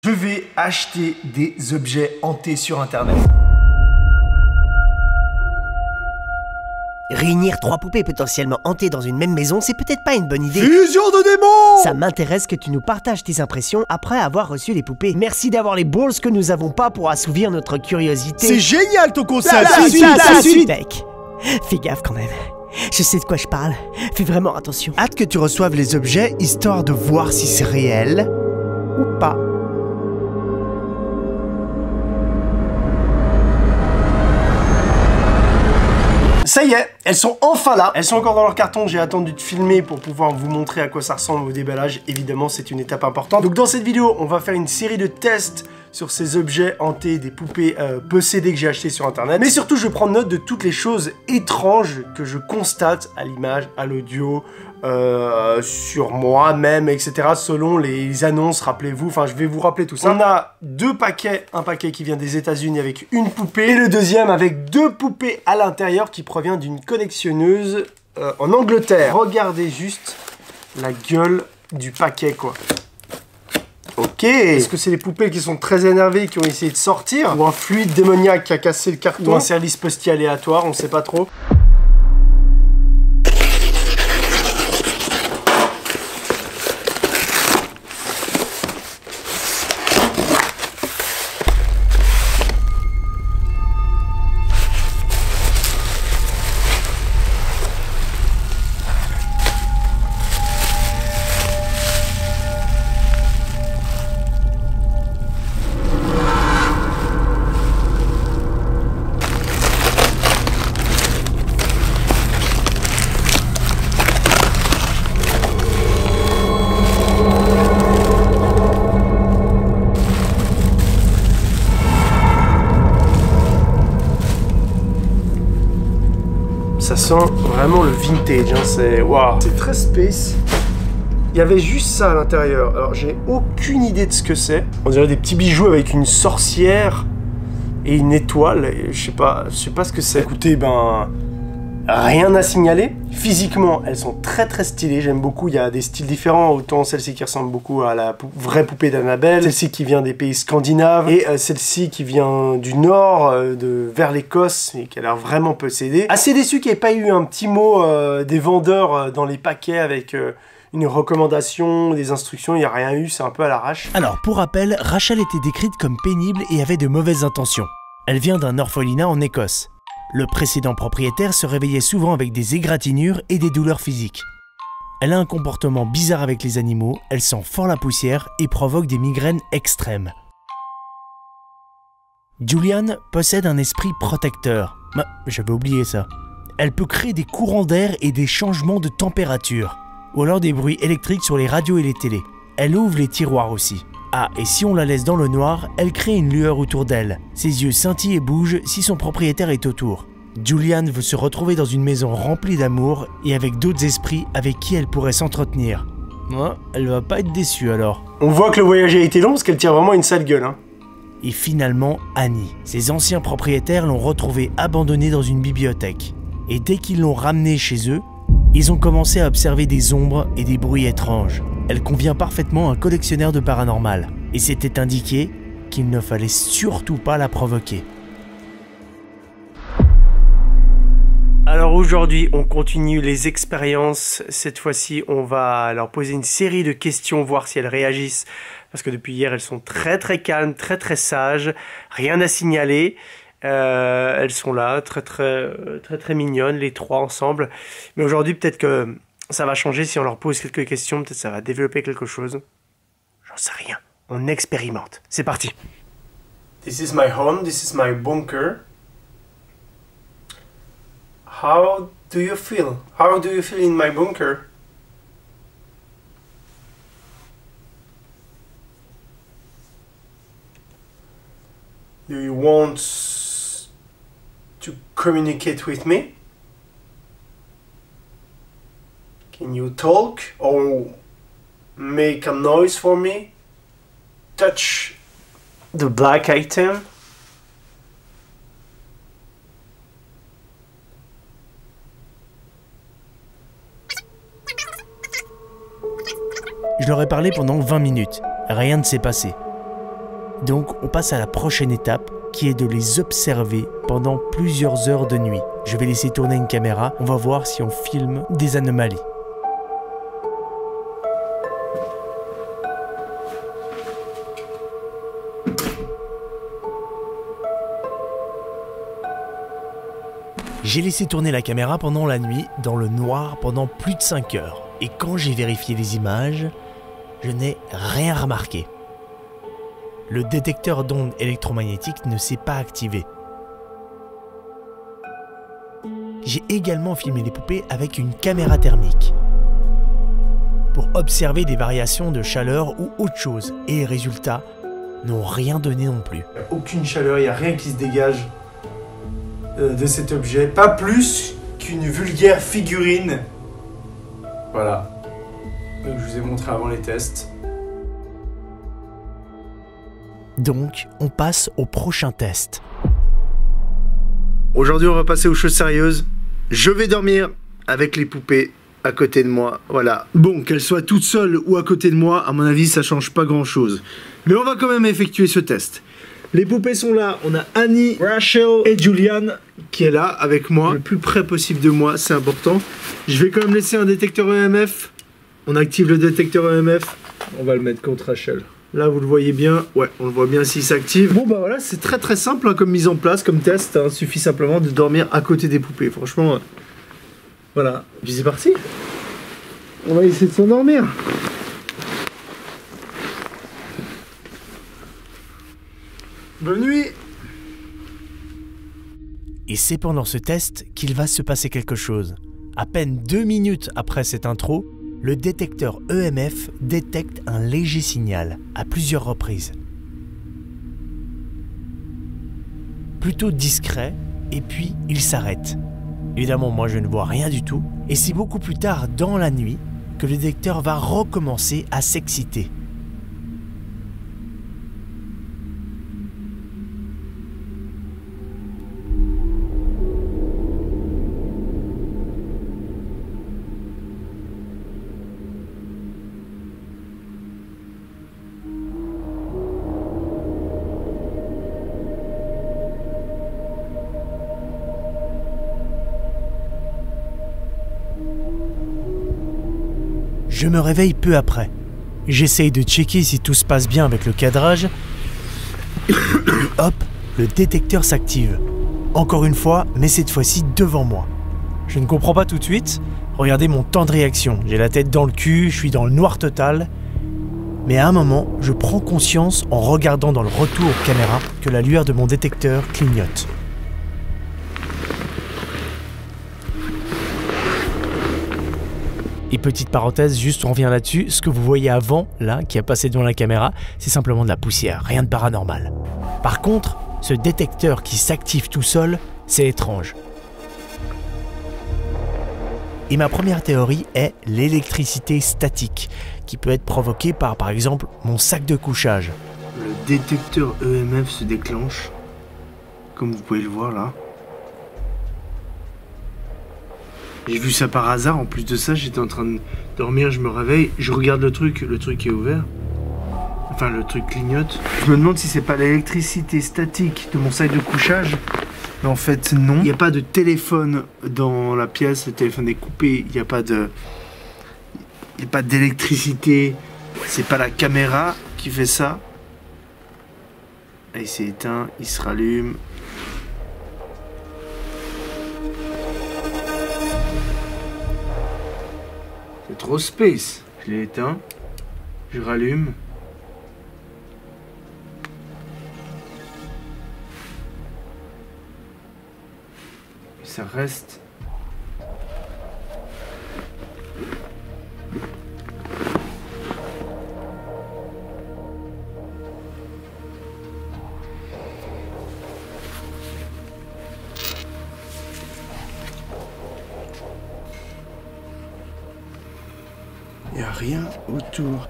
Je vais acheter des objets hantés sur internet. Réunir 3 poupées potentiellement hantées dans une même maison, c'est peut-être pas une bonne idée. Fusion de démons! Ça m'intéresse que tu nous partages tes impressions après avoir reçu les poupées. Merci d'avoir les balls que nous avons pas pour assouvir notre curiosité. C'est génial ton concept! La suite. Mec, fais gaffe quand même. Je sais de quoi je parle. Fais vraiment attention. Hâte que tu reçoives les objets, histoire de voir si c'est réel ou pas. Ça y est, elles sont enfin là. Elles sont encore dans leur carton, j'ai attendu de filmer pour pouvoir vous montrer à quoi ça ressemble au déballage. Évidemment, c'est une étape importante. Donc dans cette vidéo, on va faire une série de tests sur ces objets hantés, des poupées possédées que j'ai achetées sur internet. Mais surtout, je prends note de toutes les choses étranges que je constate à l'image, à l'audio, sur moi-même, etc. Selon les annonces, rappelez-vous, enfin je vais vous rappeler tout ça. On a 2 paquets, un paquet qui vient des États-Unis avec une poupée, et le deuxième avec 2 poupées à l'intérieur qui provient d'une collectionneuse en Angleterre. Regardez juste la gueule du paquet, quoi. Ok. Est-ce que c'est les poupées qui sont très énervées qui ont essayé de sortir, ou un fluide démoniaque qui a cassé le carton, ou un service postier aléatoire, on sait pas trop. Ça sent vraiment le vintage, hein, c'est waouh. C'est très space. Il y avait juste ça à l'intérieur. Alors j'ai aucune idée de ce que c'est. On dirait des petits bijoux avec une sorcière et une étoile. Et je sais pas ce que c'est. Écoutez, ben rien à signaler. Physiquement, elles sont très très stylées. J'aime beaucoup. Il y a des styles différents. Autant celle-ci qui ressemble beaucoup à la vraie poupée d'Annabelle, celle-ci qui vient des pays scandinaves et celle-ci qui vient du nord, vers l'Écosse et qui a l'air vraiment possédée. Assez déçu qu'il n'y ait pas eu un petit mot des vendeurs dans les paquets avec une recommandation, des instructions. Il n'y a rien eu. C'est un peu à l'arrache. Alors, pour rappel, Rachel était décrite comme pénible et avait de mauvaises intentions. Elle vient d'un orphelinat en Écosse. Le précédent propriétaire se réveillait souvent avec des égratignures et des douleurs physiques. Elle a un comportement bizarre avec les animaux, elle sent fort la poussière et provoque des migraines extrêmes. Julianne possède un esprit protecteur. J'avais oublié ça. Elle peut créer des courants d'air et des changements de température. Ou alors des bruits électriques sur les radios et les télés. Elle ouvre les tiroirs aussi. Ah, et si on la laisse dans le noir, elle crée une lueur autour d'elle. Ses yeux scintillent et bougent si son propriétaire est autour. Julianne veut se retrouver dans une maison remplie d'amour et avec d'autres esprits avec qui elle pourrait s'entretenir. Elle va pas être déçue alors. On voit que le voyage a été long parce qu'elle tire vraiment une sale gueule, hein. Et finalement, Annie. Ses anciens propriétaires l'ont retrouvée abandonnée dans une bibliothèque. Et dès qu'ils l'ont ramenée chez eux, ils ont commencé à observer des ombres et des bruits étranges. Elle convient parfaitement à un collectionneur de paranormal. Et c'était indiqué qu'il ne fallait surtout pas la provoquer. Alors aujourd'hui, on continue les expériences. Cette fois-ci, on va leur poser une série de questions, voir si elles réagissent. Parce que depuis hier, elles sont très très calmes, très très sages. Rien à signaler. Elles sont là, très mignonnes, les 3 ensemble. Mais aujourd'hui, peut-être que ça va changer si on leur pose quelques questions. Peut-être ça va développer quelque chose. J'en sais rien. On expérimente. C'est parti. This is my home. This is my bunker. How do you feel? How do you feel in my bunker? Do you want to communicate with me? Can you talk or make a noise for me? Touch the black item? Je leur ai parlé pendant 20 minutes. Rien ne s'est passé. Donc on passe à la prochaine étape qui est de les observer pendant plusieurs heures de nuit. Je vais laisser tourner une caméra, on va voir si on filme des anomalies. J'ai laissé tourner la caméra pendant la nuit, dans le noir, pendant plus de 5 heures. Et quand j'ai vérifié les images, je n'ai rien remarqué. Le détecteur d'ondes électromagnétiques ne s'est pas activé. J'ai également filmé les poupées avec une caméra thermique pour observer des variations de chaleur ou autre chose. Et les résultats n'ont rien donné non plus. Il n'y a aucune chaleur, il n'y a rien qui se dégage de cet objet. Pas plus qu'une vulgaire figurine. Voilà. Donc je vous ai montré avant les tests. Donc, on passe au prochain test. Aujourd'hui, on va passer aux choses sérieuses. Je vais dormir avec les poupées à côté de moi. Voilà. Bon, qu'elles soient toutes seules ou à côté de moi, à mon avis, ça change pas grand-chose. Mais on va quand même effectuer ce test. Les poupées sont là. On a Annie, Rachel et Julian qui est là avec moi. Le plus près possible de moi, c'est important. Je vais quand même laisser un détecteur EMF. On active le détecteur EMF. On va le mettre contre Rachel. Là, vous le voyez bien. Ouais, on le voit bien s'il s'active. Bon, bah voilà, c'est très très simple hein, comme mise en place, comme test. Il suffit simplement de dormir à côté des poupées. Franchement, voilà. Puis c'est parti. On va essayer de s'endormir. Bonne nuit. Et c'est pendant ce test qu'il va se passer quelque chose. À peine 2 minutes après cette intro, le détecteur EMF détecte un léger signal à plusieurs reprises. Plutôt discret, et puis il s'arrête. Évidemment, moi je ne vois rien du tout, et c'est beaucoup plus tard dans la nuit que le détecteur va recommencer à s'exciter. Je me réveille peu après. J'essaye de checker si tout se passe bien avec le cadrage. Hop, le détecteur s'active. Encore une fois, mais cette fois-ci devant moi. Je ne comprends pas tout de suite. Regardez mon temps de réaction. J'ai la tête dans le cul, je suis dans le noir total. Mais à un moment, je prends conscience en regardant dans le retour caméra que la lueur de mon détecteur clignote. Et petite parenthèse, juste on revient là-dessus, ce que vous voyez avant, là, qui a passé devant la caméra, c'est simplement de la poussière, rien de paranormal. Par contre, ce détecteur qui s'active tout seul, c'est étrange. Et ma première théorie est l'électricité statique, qui peut être provoquée par exemple, mon sac de couchage. Le détecteur EMF se déclenche, comme vous pouvez le voir là. J'ai vu ça par hasard, en plus de ça, j'étais en train de dormir, je me réveille, je regarde le truc est ouvert. Enfin, le truc clignote. Je me demande si c'est pas l'électricité statique de mon sac de couchage. Mais en fait, non. Il n'y a pas de téléphone dans la pièce, le téléphone est coupé, il n'y a pas d'électricité. C'est pas la caméra qui fait ça. Là, il s'est éteint, il se rallume. C'est trop space. Je l'ai éteint. Je rallume. Et ça reste. Il n'y a rien autour.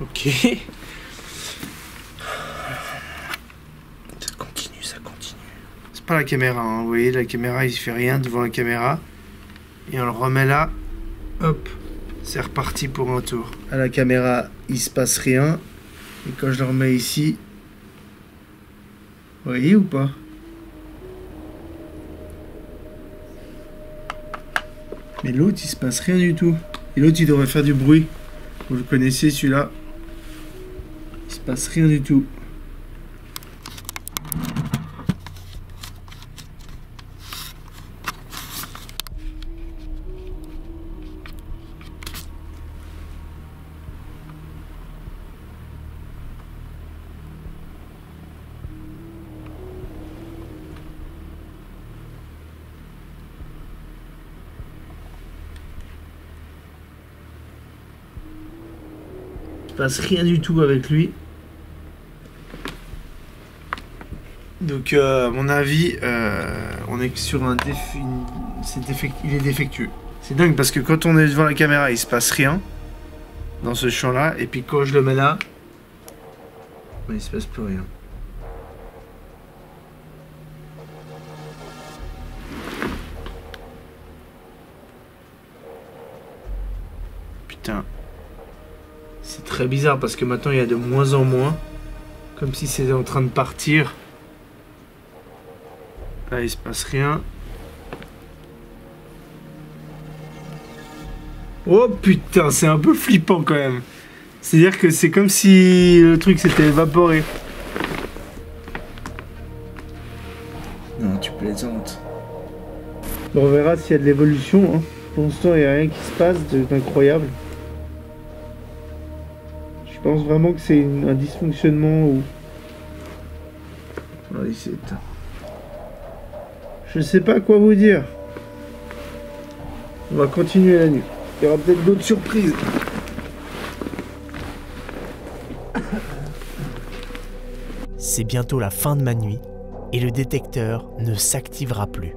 Ok. Ça continue. C'est pas la caméra, hein. Vous voyez, la caméra, il se fait rien devant la caméra. Et on le remet là. Hop. C'est reparti pour un tour. À la caméra, il se passe rien. Et quand je le remets ici... Vous voyez ou pas? Mais l'autre, il se passe rien du tout. Et l'autre, il devrait faire du bruit. Vous le connaissez, celui-là. Il se passe rien du tout. Il ne se passe rien du tout avec lui. Donc à mon avis, on est sur un il est défectueux. C'est dingue parce que quand on est devant la caméra, il se passe rien dans ce champ-là, et puis quand je le mets là, il se passe plus rien. Putain. C'est très bizarre parce que maintenant il y a de moins en moins. Comme si c'était en train de partir. Là il se passe rien. Oh putain, c'est un peu flippant quand même. C'est-à-dire que c'est comme si le truc s'était évaporé. Non, tu plaisantes. On verra s'il y a de l'évolution. Hein. Pour l'instant il n'y a rien qui se passe d'incroyable. Je pense vraiment que c'est un dysfonctionnement ou... Allez, c'est éteint. Je sais pas quoi vous dire. On va continuer la nuit. Il y aura peut-être d'autres surprises. C'est bientôt la fin de ma nuit et le détecteur ne s'activera plus.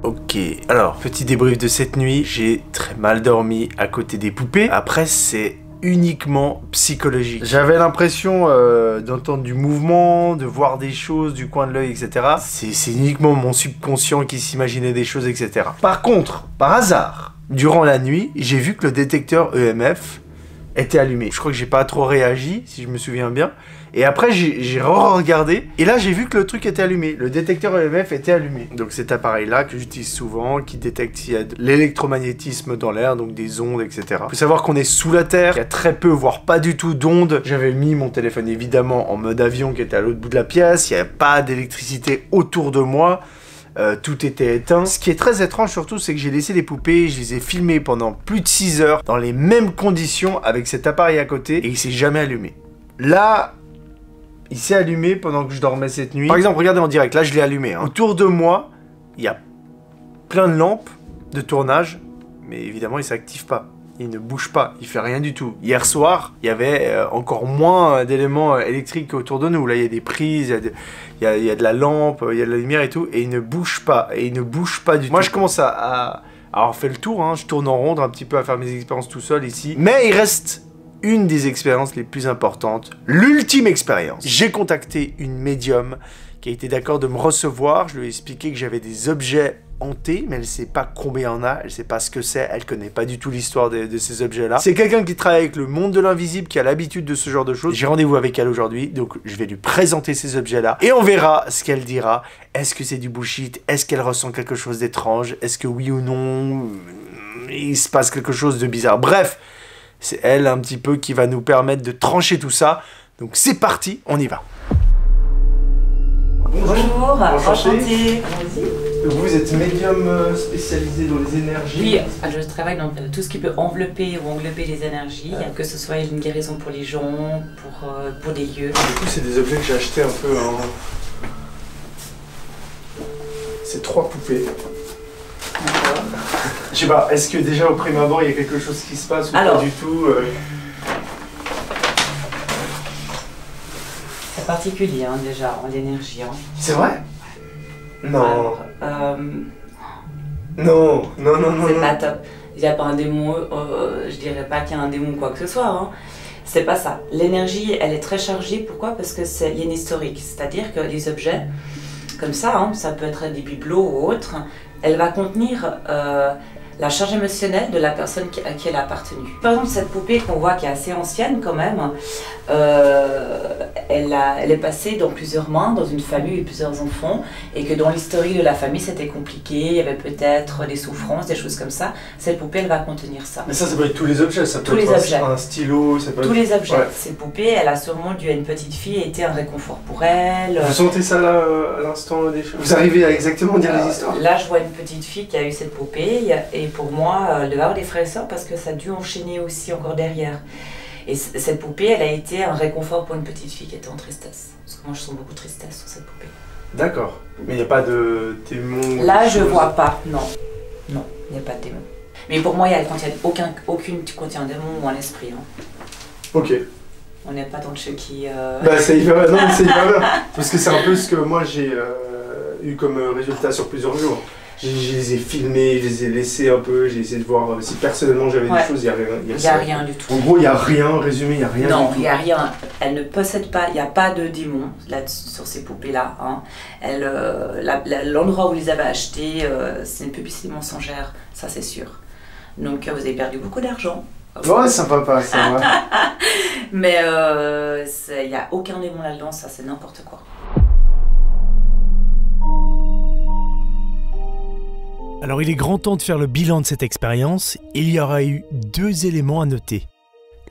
Ok, alors, petit débrief de cette nuit, j'ai très mal dormi à côté des poupées. Après, c'est uniquement psychologique. J'avais l'impression d'entendre du mouvement, de voir des choses du coin de l'œil, etc. C'est uniquement mon subconscient qui s'imaginait des choses, etc. Par contre, par hasard, durant la nuit, j'ai vu que le détecteur EMF était allumé. Je crois que j'ai pas trop réagi, si je me souviens bien. Et après, j'ai re-regardé, et là, j'ai vu que le truc était allumé. Le détecteur EMF était allumé. Donc cet appareil-là, que j'utilise souvent, qui détecte s'il y a de l'électromagnétisme dans l'air, donc des ondes, etc. Il faut savoir qu'on est sous la Terre, il y a très peu, voire pas du tout d'ondes. J'avais mis mon téléphone, évidemment, en mode avion, qui était à l'autre bout de la pièce. Il n'y avait pas d'électricité autour de moi. Tout était éteint. Ce qui est très étrange surtout, c'est que j'ai laissé les poupées, je les ai filmées pendant plus de 6 heures, dans les mêmes conditions, avec cet appareil à côté, et il s'est jamais allumé. Là, il s'est allumé pendant que je dormais cette nuit. Par exemple, regardez en direct, là je l'ai allumé. Hein. Autour de moi, il y a plein de lampes de tournage, mais évidemment il s'active pas. Il ne bouge pas, il fait rien du tout. Hier soir, il y avait encore moins d'éléments électriques autour de nous. Là, il y a des prises, il y a de la lampe, il y a de la lumière et tout, et il ne bouge pas. Et il ne bouge pas du tout. Moi, je commence à avoir fait le tour, hein. Je tourne en rond un petit peu à faire mes expériences tout seul ici. Mais il reste une des expériences les plus importantes, l'ultime expérience. J'ai contacté une médium qui a été d'accord de me recevoir. Je lui ai expliqué que j'avais des objets hantés, mais elle sait pas combien il y en a, elle sait pas ce que c'est, elle connaît pas du tout l'histoire de ces objets-là. C'est quelqu'un qui travaille avec le monde de l'invisible, qui a l'habitude de ce genre de choses. J'ai rendez-vous avec elle aujourd'hui, donc je vais lui présenter ces objets-là, et on verra ce qu'elle dira. Est-ce que c'est du bullshit? Est-ce qu'elle ressent quelque chose d'étrange? Est-ce que oui ou non, il se passe quelque chose de bizarre? Bref, c'est elle un petit peu qui va nous permettre de trancher tout ça. Donc c'est parti, on y va. Bonjour, enchantée. Vous êtes médium spécialisé dans les énergies? Oui, je travaille dans tout ce qui peut envelopper ou englober les énergies, que ce soit une guérison pour les gens, pour des lieux. Du coup, c'est des objets que j'ai achetés un peu en... C'est 3 poupées. D'accord. Je sais pas, est-ce que déjà au prime abord il y a quelque chose qui se passe ou pas du tout C'est particulier hein, déjà, en énergie. Hein. C'est vrai? Non. Alors, Non, non, non, non. C'est pas top. Il n'y a pas un démon, je dirais pas qu'il y a un démon ou quoi que ce soit. Hein. C'est pas ça. L'énergie, elle est très chargée. Pourquoi? Parce qu'il y a une historique. C'est-à-dire que les objets, comme ça, hein, ça peut être des bibelots ou autre, elle va contenir la charge émotionnelle de la personne à qui elle a appartenu. Par exemple, cette poupée qu'on voit qui est assez ancienne quand même, elle est passée dans plusieurs mains, dans une famille et plusieurs enfants, et que dans l'historique de la famille c'était compliqué, il y avait peut-être des souffrances, des choses comme ça. Cette poupée, elle va contenir ça. Mais ça peut être tous les objets, ça peut être un stylo, ça peut tous être... les objets. Ouais. Cette poupée, elle a sûrement dû à une petite fille et été un réconfort pour elle. Vous sentez ça là, à l'instant des choses? Vous arrivez à exactement dire les histoires? Là, je vois une petite fille qui a eu cette poupée, et pour moi, elle devait avoir des frères et sœurs parce que ça a dû enchaîner aussi encore derrière. Et cette poupée, elle a été un réconfort pour une petite fille qui était en tristesse. Parce que moi, je sens beaucoup de tristesse sur cette poupée. D'accord. Mais il n'y a pas de démon? Là, je vois pas. Non. Non, il n'y a pas de démon. Mais pour moi, elle contient aucune contient un démon ou un esprit. Hein. Ok. On n'est pas dans le Chucky. Bah, ça y va, non, ça y va bien. Parce que c'est un peu ce que moi j'ai eu comme résultat sur plusieurs jours. Je les ai filmés, je les ai laissés un peu, j'ai essayé de voir si personnellement j'avais des choses, il n'y a rien. Il n'y a rien du tout. En gros, il n'y a rien, en résumé, il n'y a rien. Non, il n'y a rien. Elle ne possède pas, il n'y a pas de démon là, sur ces poupées-là. Hein. L'endroit où ils les avaient achetées, c'est une publicité mensongère, ça c'est sûr. Donc vous avez perdu beaucoup d'argent. Ouais, ça va pas, ça va. Mais il n'y a aucun démon là-dedans, ça c'est n'importe quoi. Alors il est grand temps de faire le bilan de cette expérience. Il y aura eu 2 éléments à noter.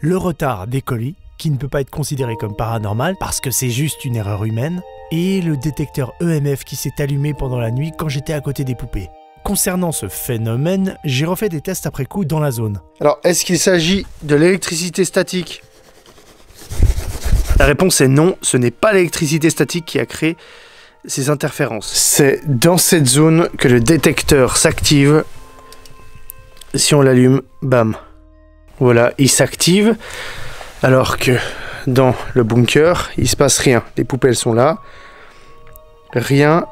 Le retard des colis, qui ne peut pas être considéré comme paranormal parce que c'est juste une erreur humaine, et le détecteur EMF qui s'est allumé pendant la nuit quand j'étais à côté des poupées. Concernant ce phénomène, j'ai refait des tests après coup dans la zone. Alors, est-ce qu'il s'agit de l'électricité statique? La réponse est non, ce n'est pas l'électricité statique qui a créé ces interférences. C'est dans cette zone que le détecteur s'active. Si on l'allume, bam. Voilà, il s'active. Alors que dans le bunker, il se passe rien. Les poupées, elles sont là. Rien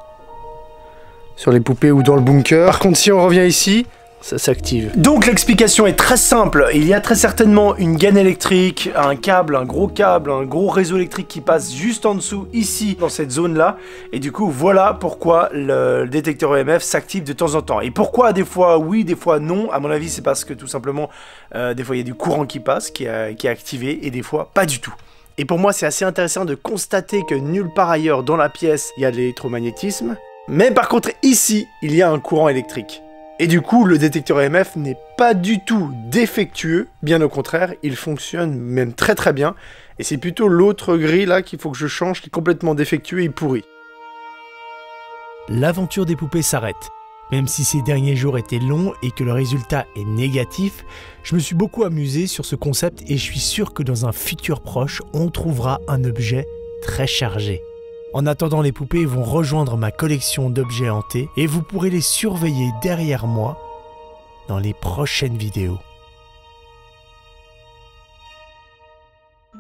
sur les poupées ou dans le bunker. Par contre, si on revient ici, ça s'active. Donc l'explication est très simple. Il y a très certainement une gaine électrique, un gros réseau électrique qui passe juste en dessous, ici, dans cette zone-là. Et du coup, voilà pourquoi le détecteur EMF s'active de temps en temps. Et pourquoi des fois oui, des fois non? À mon avis, c'est parce que tout simplement, des fois il y a du courant qui passe, qui est activé, et des fois pas du tout. Et pour moi, c'est assez intéressant de constater que nulle part ailleurs dans la pièce, il y a de l'électromagnétisme. Mais par contre, ici, il y a un courant électrique. Et du coup, le détecteur EMF n'est pas du tout défectueux, bien au contraire, il fonctionne même très très bien. Et c'est plutôt l'autre grille là qu'il faut que je change, qui est complètement défectueux et pourri. L'aventure des poupées s'arrête. Même si ces derniers jours étaient longs et que le résultat est négatif, je me suis beaucoup amusé sur ce concept et je suis sûr que dans un futur proche, on trouvera un objet très chargé. En attendant, les poupées vont rejoindre ma collection d'objets hantés et vous pourrez les surveiller derrière moi dans les prochaines vidéos.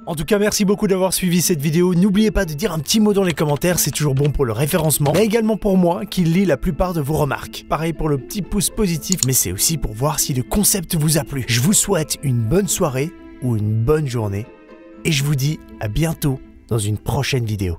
En tout cas, merci beaucoup d'avoir suivi cette vidéo. N'oubliez pas de dire un petit mot dans les commentaires, c'est toujours bon pour le référencement, mais également pour moi qui lis la plupart de vos remarques. Pareil pour le petit pouce positif, mais c'est aussi pour voir si le concept vous a plu. Je vous souhaite une bonne soirée ou une bonne journée et je vous dis à bientôt dans une prochaine vidéo.